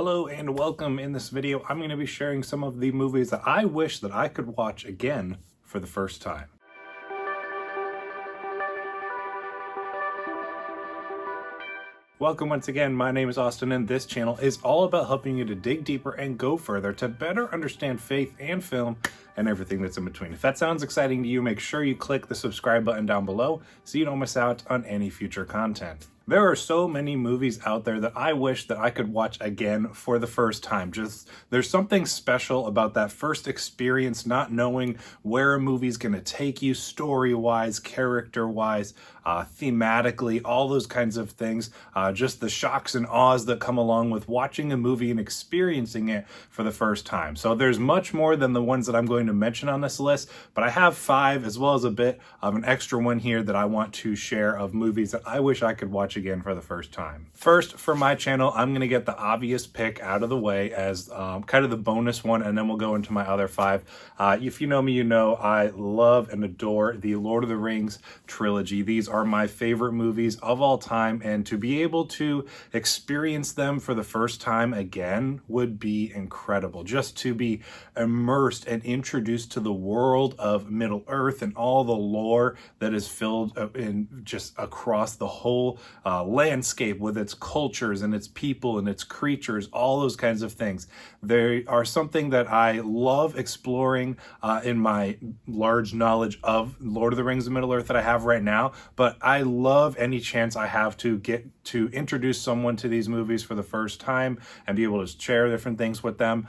Hello and welcome. In this video, I'm going to be sharing some of the movies that I wish that I could watch again for the first time. Welcome once again, my name is Austin and this channel is all about helping you to dig deeper and go further to better understand faith and film and everything that's in between. If that sounds exciting to you, make sure you click the subscribe button down below so you don't miss out on any future content. There are so many movies out there that I wish that I could watch again for the first time. There's something special about that first experience, not knowing where a movie's gonna take you story-wise, character-wise, thematically, all those kinds of things. Just the shocks and awes that come along with watching a movie and experiencing it for the first time. So there's much more than the ones that I'm going to mention on this list, but I have 5 as well as a bit of an extra one here that I want to share of movies that I wish I could watch again for the first time. First, for my channel, I'm going to get the obvious pick out of the way as kind of the bonus one, and then we'll go into my other 5. If you know me, you know I love and adore the Lord of the Rings trilogy. These are my favorite movies of all time, and to be able to experience them for the first time again would be incredible. Just to be immersed and introduced to the world of Middle Earth and all the lore that is filled in just across the whole landscape with its cultures and its people and its creatures, all those kinds of things. They are something that I love exploring in my large knowledge of Lord of the Rings and Middle Earth that I have right now, but I love any chance I have to get to introduce someone to these movies for the first time and be able to share different things with them.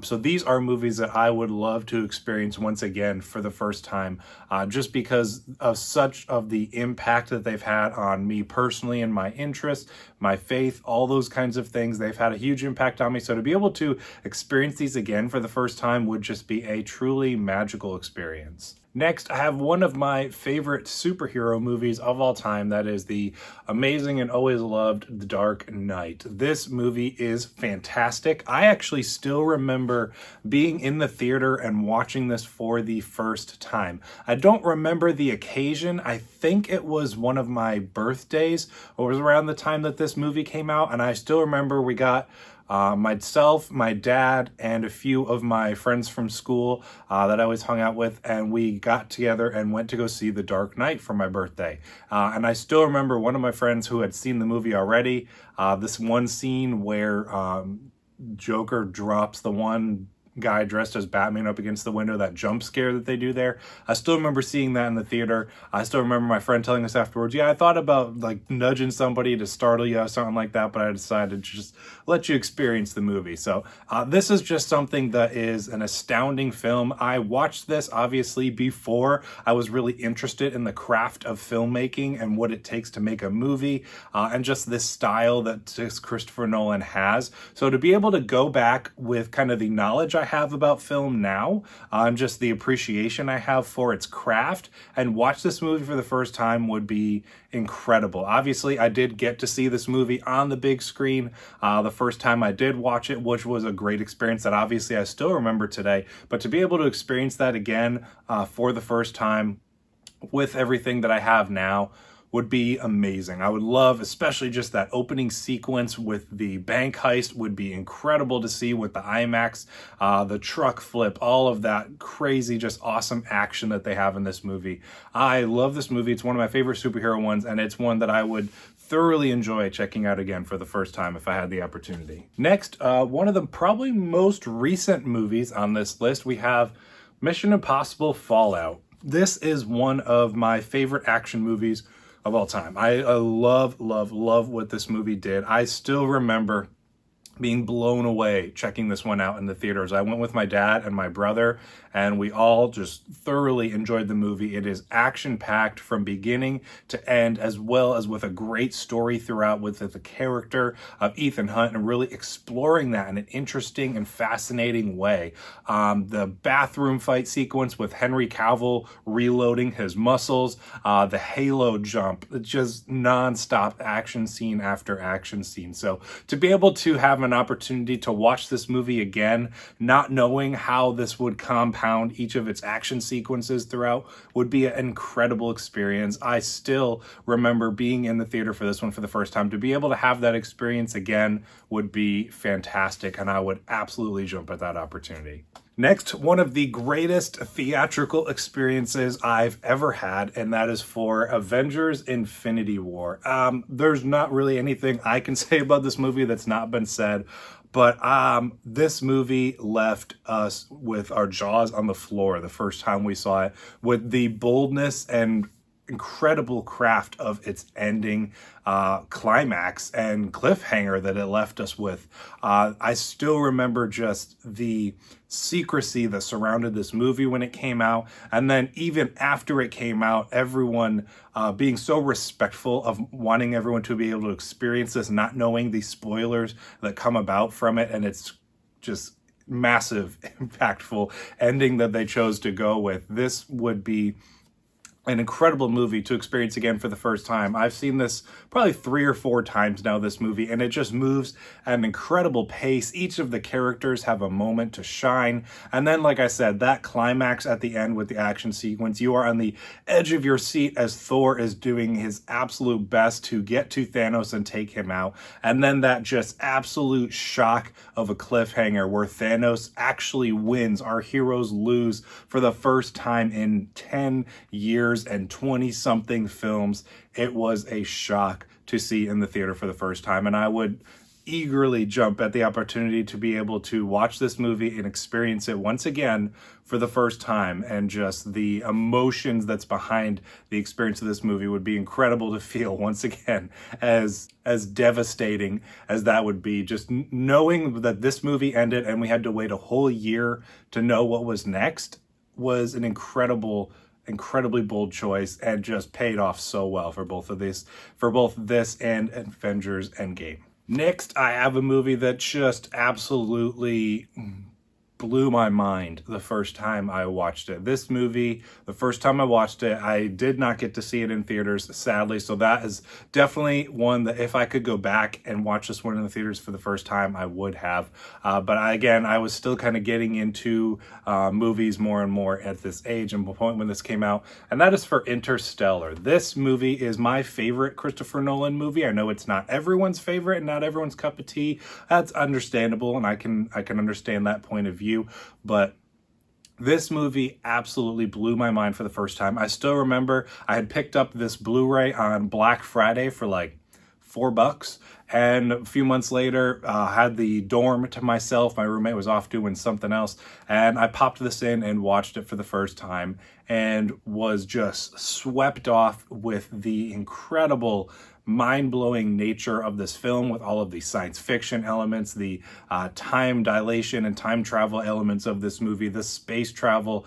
So these are movies that I would love to experience once again for the first time, just because of such of the impact that they've had on me personally and my interests, my faith, all those kinds of things. They've had a huge impact on me. So to be able to experience these again for the first time would just be a truly magical experience. Next, I have one of my favorite superhero movies of all time. That is the amazing and always loved The Dark Knight. This movie is fantastic. I actually still remember being in the theater and watching this for the first time. I don't remember the occasion. I think it was one of my birthdays, or it was around the time that this movie came out, and I still remember we got myself, my dad, and a few of my friends from school that I always hung out with, and we got together and went to go see The Dark Knight for my birthday. And I still remember one of my friends who had seen the movie already, this one scene where Joker drops the one guy dressed as Batman up against the window, that jump scare that they do there. I still remember seeing that in the theater. I still remember my friend telling us afterwards, yeah, I thought about like nudging somebody to startle you or something like that, but I decided to just let you experience the movie. So this is just something that is an astounding film. I watched this obviously before I was really interested in the craft of filmmaking and what it takes to make a movie, and just this style that Christopher Nolan has. So to be able to go back with kind of the knowledge I have about film now, and just the appreciation I have for its craft, and watch this movie for the first time would be incredible. Obviously, I did get to see this movie on the big screen the first time I did watch it, which was a great experience that obviously I still remember today. But to be able to experience that again for the first time with everything that I have now would be amazing. I would love, especially just that opening sequence with the bank heist would be incredible to see with the IMAX, the truck flip, all of that crazy, just awesome action that they have in this movie. I love this movie. It's one of my favorite superhero ones, and it's one that I would thoroughly enjoy checking out again for the first time if I had the opportunity. Next, one of the probably most recent movies on this list, we have Mission Impossible Fallout. This is one of my favorite action movies of all time. I love what this movie did. I still remember being blown away checking this one out in the theaters. I went with my dad and my brother, and we all just thoroughly enjoyed the movie. It is action-packed from beginning to end, as well as with a great story throughout with the character of Ethan Hunt and really exploring that in an interesting and fascinating way. The bathroom fight sequence with Henry Cavill reloading his muscles, the Halo jump, just non-stop action scene after action scene. So to be able to have an an opportunity to watch this movie again, not knowing how this would compound each of its action sequences throughout, would be an incredible experience. I still remember being in the theater for this one for the first time. To be able to have that experience again would be fantastic, and I would absolutely jump at that opportunity. Next, one of the greatest theatrical experiences I've ever had, and that is for Avengers Infinity War. There's not really anything I can say about this movie that's not been said, but this movie left us with our jaws on the floor the first time we saw it, with the boldness and incredible craft of its ending climax and cliffhanger that it left us with. I still remember just the secrecy that surrounded this movie when it came out, and then even after it came out, everyone being so respectful of wanting everyone to be able to experience this, not knowing the spoilers that come about from it, and it's just massive, impactful ending that they chose to go with. This would be an incredible movie to experience again for the first time. I've seen this probably 3 or 4 times now, this movie, and it just moves at an incredible pace. Each of the characters have a moment to shine. And then, like I said, that climax at the end with the action sequence, you are on the edge of your seat as Thor is doing his absolute best to get to Thanos and take him out. And then that just absolute shock of a cliffhanger where Thanos actually wins. Our heroes lose for the first time in 10 years and 20-something films. It was a shock to see in the theater for the first time, and I would eagerly jump at the opportunity to be able to watch this movie and experience it once again for the first time. And just the emotions that's behind the experience of this movie would be incredible to feel once again, as devastating as that would be. Just knowing that this movie ended and we had to wait a whole year to know what was next was an incredibly bold choice, and just paid off so well for both this and Avengers Endgame. Next, I have a movie that just absolutely blew my mind the first time I watched it. This movie, the first time I watched it, I did not get to see it in theaters, sadly. So that is definitely one that if I could go back and watch this one in the theaters for the first time, I would have. But I was still kind of getting into movies more and more at this age and point when this came out. And that is for Interstellar. This movie is my favorite Christopher Nolan movie. I know it's not everyone's favorite and not everyone's cup of tea. That's understandable, and I can understand that point of view. But this movie absolutely blew my mind for the first time. I still remember I had picked up this Blu-ray on Black Friday for like $4, and a few months later had the dorm to myself. My roommate was off doing something else, and I popped this in and watched it for the first time and was just swept off with the incredible, mind-blowing nature of this film, with all of the science fiction elements, the time dilation and time travel elements of this movie, the space travel,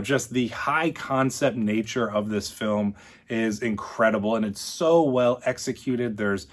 just the high concept nature of this film is incredible, and it's so well executed. There's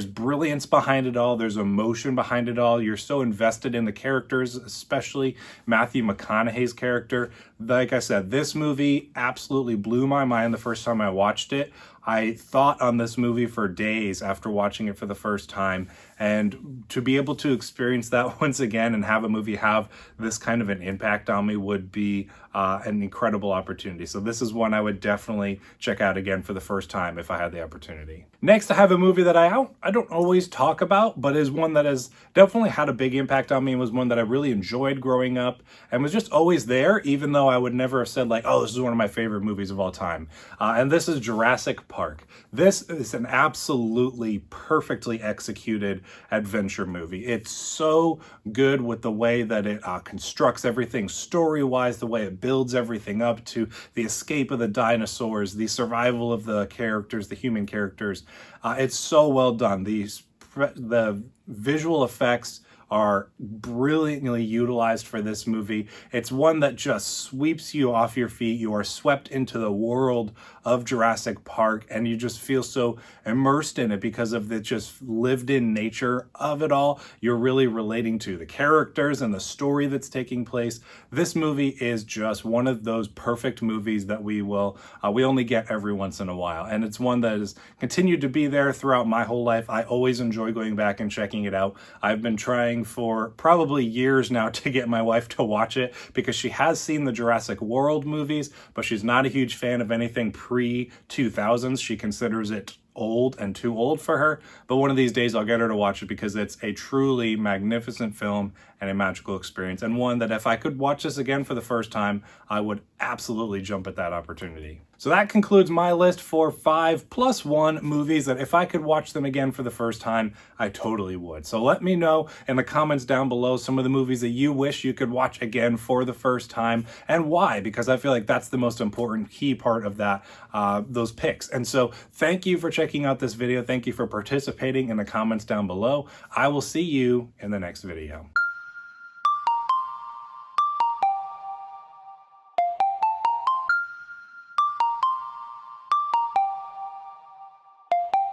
brilliance behind it all. There's emotion behind it all. You're so invested in the characters, especially Matthew McConaughey's character. Like I said, this movie absolutely blew my mind the first time I watched it. I thought on this movie for days after watching it for the first time, and to be able to experience that once again and have a movie have this kind of an impact on me would be an incredible opportunity. So this is one I would definitely check out again for the first time if I had the opportunity. Next, I have a movie that I don't always talk about, but is one that has definitely had a big impact on me, and was one that I really enjoyed growing up and was just always there, even though I would never have said like, oh, this is one of my favorite movies of all time. And this is Jurassic Park. This is an absolutely perfectly executed adventure movie. It's so good with the way that it constructs everything story-wise, the way it builds everything up to the escape of the dinosaurs, the survival of the characters, the human characters. It's so well done. The visual effects are brilliantly utilized for this movie. It's one that just sweeps you off your feet. You are swept into the world of Jurassic Park, and you just feel so immersed in it because of the just lived-in nature of it all. You're really relating to the characters and the story that's taking place. This movie is just one of those perfect movies that we only get every once in a while, and it's one that has continued to be there throughout my whole life. I always enjoy going back and checking it out. I've been trying for probably years now to get my wife to watch it because she has seen the Jurassic World movies, but she's not a huge fan of anything pre-2000s. She considers it old and too old for her, but one of these days I'll get her to watch it because it's a truly magnificent film and a magical experience, and one that if I could watch this again for the first time, I would absolutely jump at that opportunity. So that concludes my list for 5+1 movies that if I could watch them again for the first time, I totally would. So let me know in the comments down below some of the movies that you wish you could watch again for the first time and why, because I feel like that's the most important key part of that, those picks. And so thank you for checking out this video. Thank you for participating in the comments down below. I will see you in the next video.